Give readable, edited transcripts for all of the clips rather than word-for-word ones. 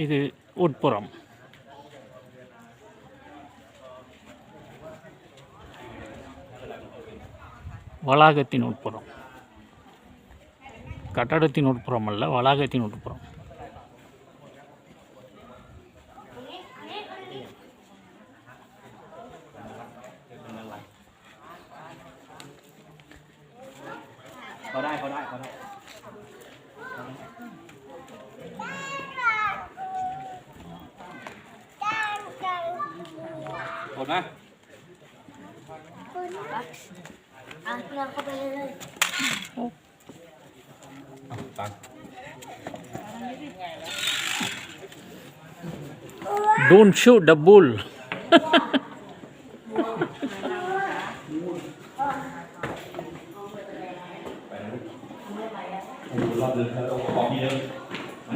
இது உட்புறம். வளாகத்தின் உட்புறம், கட்டடத்தின் உட்புறம் அல்ல, வளாகத்தின் உட்புறம். Don't shoot the bull.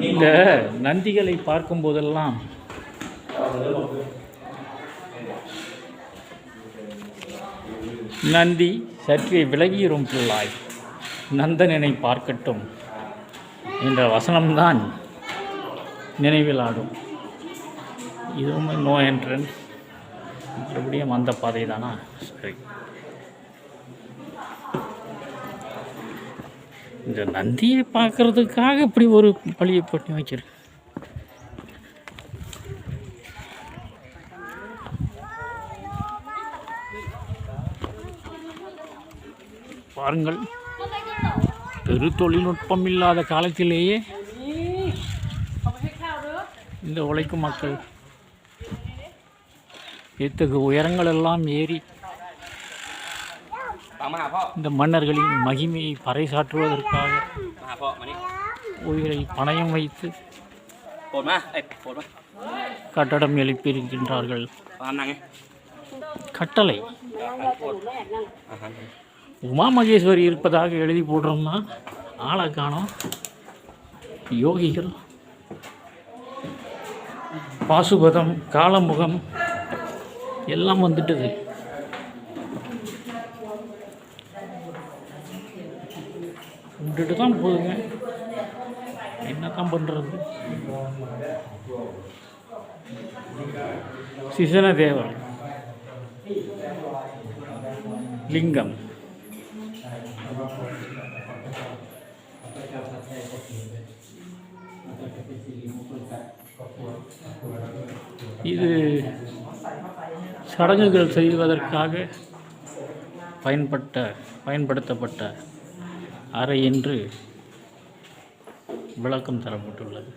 இந்த நந்திகளை பார்க்கும் போதெல்லாம் நந்தி சற்றே விலகிரும் பிள்ளாய், நந்தனனை பார்க்கட்டும் என்ற வசனம்தான் நினைவில் ஆடும். இதுவும் நோ என்ட்ரன்ஸ், மறுபடியும் அந்த பாதை தானா? சரி, இந்த நந்தியை பார்க்கறதுக்காக இப்படி ஒரு பழியை பண்ணி வைக்கிறேன். பாருங்கள், பெரு தொழில்நுட்பம் இல்லாத காலத்திலேயே இந்த உழைக்கும் மக்கள் இத்தகு உயரங்கள் எல்லாம் ஏறி இந்த மன்னர்களின் மகிமையை பறைசாற்றுவதற்காக உயிரை பணயம் வைத்து கட்டடம் எழுப்பியிருக்கின்றார்கள். கட்டளை உமா மகேஸ்வரி இருப்பதாக எழுதி போடுறோம்னா ஆளை காணோம். யோகிகள், பாசுபதம், காலமுகம் எல்லாம் வந்துட்டது. விட்டுட்டு தான் போதுங்க, என்ன தான் பண்ணுறது? சிசன தேவர் லிங்கம், இது சடங்குகள் செய்வதற்காக பயன்படுத்தப்பட்ட அறை என்று விளக்கம் தரப்பட்டுள்ளது.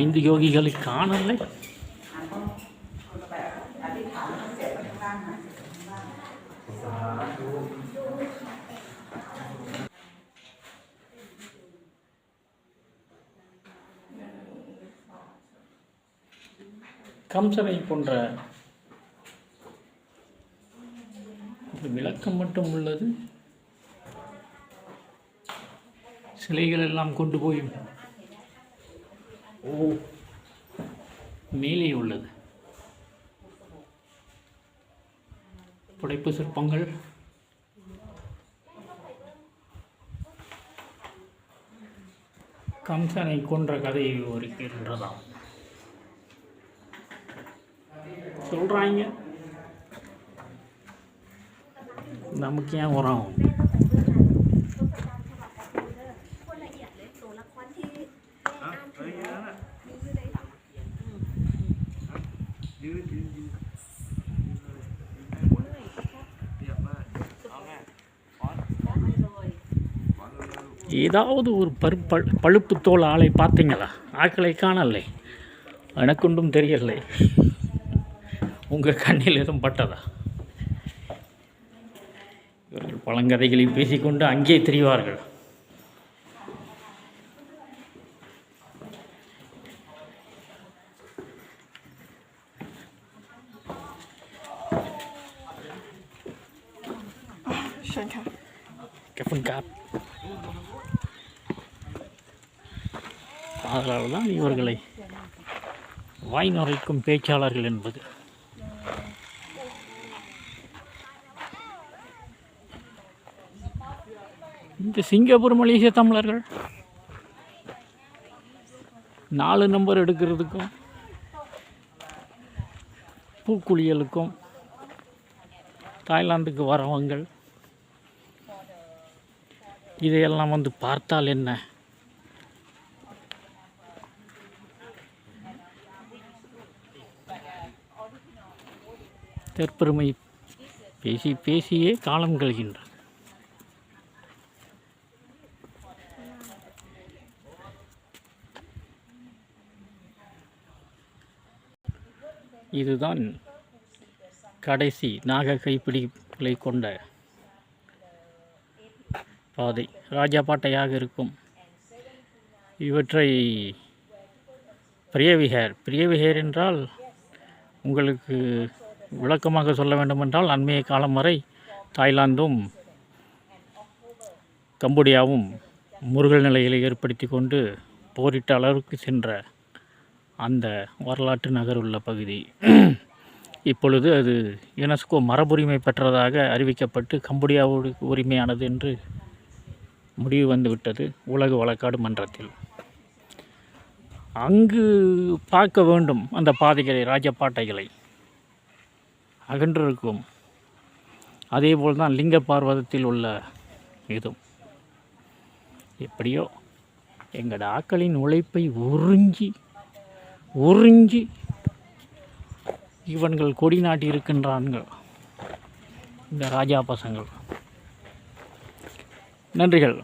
ஐந்து யோகிகளை காணலை. கம்சனை போன்ற விளக்கம் மட்டும் உள்ளது. சிலைகள் எல்லாம் கொண்டு போய் மேலே உள்ளது. புடைப்பு சிற்பங்கள், கம்சனை கொன்ற கதையை விவரிக்கின்றதாம் சொல்றாங்க. நமக்கு ஏன் வரும்? ஏதாவது ஒரு பழுப்பு தோல் ஆளை பார்த்தீங்களா? ஆக்களை காணலை, எனக்கொன்றும் தெரியலை. உங்கள் கண்ணில் எதுவும் பட்டதா? இவர்கள் பழங்கதைகளை பேசிக்கொண்டு அங்கே தெரிவார்கள். அதனால தான் இவர்களை வாய் நுரைக்கும் பேச்சாளர்கள் என்பது. இந்த சிங்கப்பூர் மலேசிய தமிழர்கள் 4 நம்பர் எடுக்கிறதுக்கும் பூக்குளியலுக்கும் தாய்லாந்துக்கு வரவங்கள் இதையெல்லாம் வந்து பார்த்தால் என்ன, தற்பெருமை பேசி பேசியே காலம் கழிகின்றது. இதுதான் கடைசி நாக கைப்பிடிகளை கொண்ட பாதை, ராஜாபாட்டையாக இருக்கும். இவற்றை பிரியவிஹேர் என்றால் உங்களுக்கு விளக்கமாக சொல்ல வேண்டுமென்றால் அண்மைய காலம் வரை தாய்லாந்தும் கம்போடியாவும் முருகல் நிலைகளை ஏற்படுத்தி கொண்டு போரிட்ட அளவுக்கு சென்ற அந்த வரலாற்று நகர் உள்ள பகுதி இப்பொழுது அது யுனெஸ்கோ மரபுரிமை பெற்றதாக அறிவிக்கப்பட்டு கம்போடியாவோடு உரிமையானது என்று முடிவு வந்துவிட்டது உலக வழக்காடு மன்றத்தில். அங்கு பார்க்க வேண்டும் அந்த பாதைகளை, ராஜபாட்டைகளை அகன்றிருக்கும். அதேபோல் தான் லிங்க பார்வதத்தில் உள்ள இதுவும். எப்படியோ எங்களோட ஆக்களின் உழைப்பை உறிஞ்சி இவன்கள் கொடி நாட்டி இருக்கின்றான்கள் இந்த ராஜா பசங்கள். நன்றிகள்.